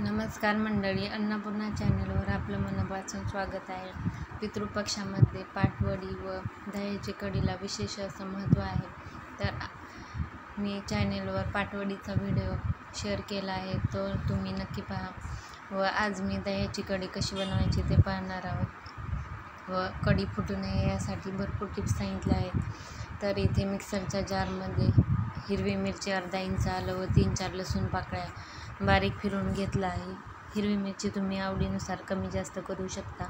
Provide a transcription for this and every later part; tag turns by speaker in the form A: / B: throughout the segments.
A: नमस्कार मंडळी, अन्नपूर्णा चॅनलवर आपलं मनापासून स्वागत आहे. पितृपक्षामध्ये पाटवडी व दह्याची कढीला विशेष असं महत्त्व आहे. तर मी चॅनलवर पाटवडीचा व्हिडिओ शेअर केला आहे, तो तुम्ही नक्की पहा. व आज मी दह्याची कढी कशी बनवायची ते पाहणार आहोत व कढी फुटू नये यासाठी भरपूर टिप्स सांगितल्या आहेत. तर इथे मिक्सरच्या जारमध्ये हिरवी मिरची, अर्धा इंच आलं व 3-4 लसूण पाकळ्या बारीक फिरून घेतला आहे. हिरवी मिरची तुम्ही आवडीनुसार कमी जास्त करू शकता.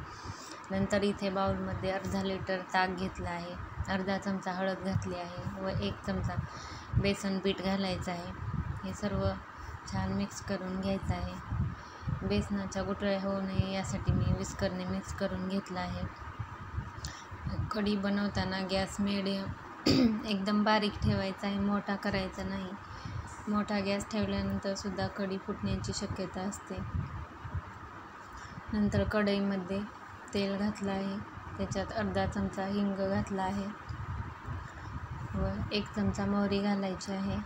A: नंतर इथे बाउलमध्ये अर्धा लिटर ताक घेतला आहे, अर्धा चमचा हळद घातली आहे व 1 चमचा बेसन पीठ घालायचं आहे. हे सर्व छान मिक्स करून घ्यायचं आहे. बेसनाच्या गुठळ्या होऊ नये यासाठी मी विस्करने मिक्स करून घेतला आहे. कढी बनवताना गॅस मिडियम एकदम बारीक ठेवायचा आहे, मोठा करायचा नाही. मोठा गॅस ठेवल्यानंतर सुद्धा कढी फुटण्याची शक्यता असते. नंतर कढईमध्ये तेल घातलं आहे, त्याच्यात अर्धा चमचा हिंग घातला आहे व 1 चमचा मोहरी घालायची आहे.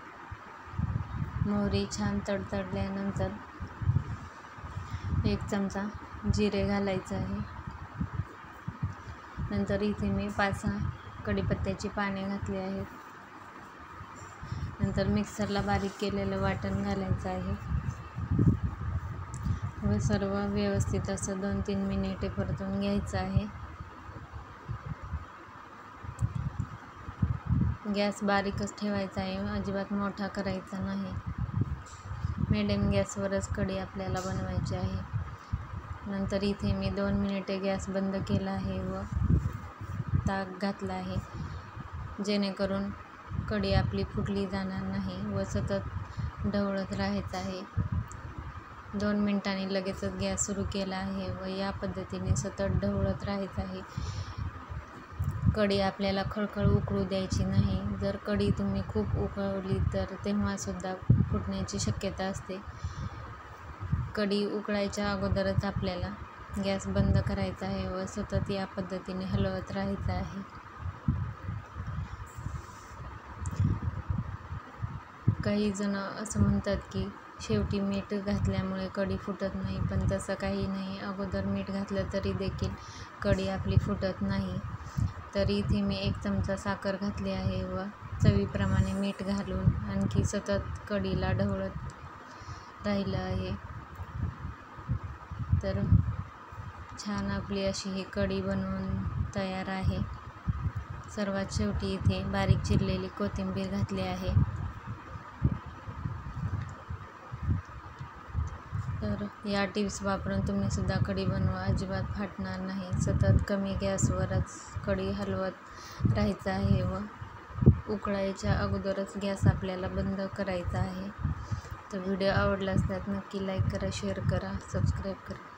A: मोहरी छान तडतडल्यानंतर 1 चमचा जिरे घालायचं आहे. नंतर इथे मी 5-6 कढीपत्त्याची पाने घातली आहेत. नंतर मिक्सरला बारीक केलेलं वाटण घालायचं आहे व सर्व व्यवस्थित असं 2-3 मिनिटे परतून घ्यायचं आहे. गॅस बारीकच ठेवायचा आहे, अजिबात मोठा करायचा नाही. मिडियम गॅसवरच कढी आपल्याला बनवायची आहे. नंतर इथे मी 2 मिनिटे गॅस बंद केला आहे व ताक घातला आहे, जेणेकरून कढी आपली फुटली जाणार नाही व सतत ढवळत राहायचं आहे. 2 मिनिटांनी लगेचच गॅस सुरू केला आहे व या पद्धतीने सतत ढवळत राहायचं आहे. कढी आपल्याला खळखळ उकळू द्यायची नाही. जर कढी तुम्ही खूप उकळवली तर तेव्हासुद्धा फुटण्याची शक्यता असते. कढी उकळायच्या अगोदरच आपल्याला गॅस बंद करायचा आहे व सतत या पद्धतीने हलवत राहायचं आहे. काही जण असं म्हणतात की शेवटी मीठ घातल्यामुळे कढी फुटत नाही, पण तसं काही नाही. अगोदर मीठ घातलं तरी देखील कढी आपली फुटत नाही. तर इथे मी 1 चमचा साखर घातली आहे व चवीप्रमाणे मीठ घालून आणखी सतत कढीला ढवळत राहिलं आहे. तर छान आपली अशी ही कढी बनवून तयार आहे. सर्वात शेवटी इथे बारीक चिरलेली कोथिंबीर घातली आहे. तर या टिप्स वापरून तुम्ही सुद्धा कढी बनवा, अजिबात फाटणार नाही. सतत कमी गॅसवरच कढी हलवत राहायचं आहे व उकळायच्या अगोदरच गॅस आपल्याला बंद करायचा आहे. तर व्हिडिओ आवडला असल्यास नक्की लाईक करा, शेअर करा, सबस्क्राईब करा.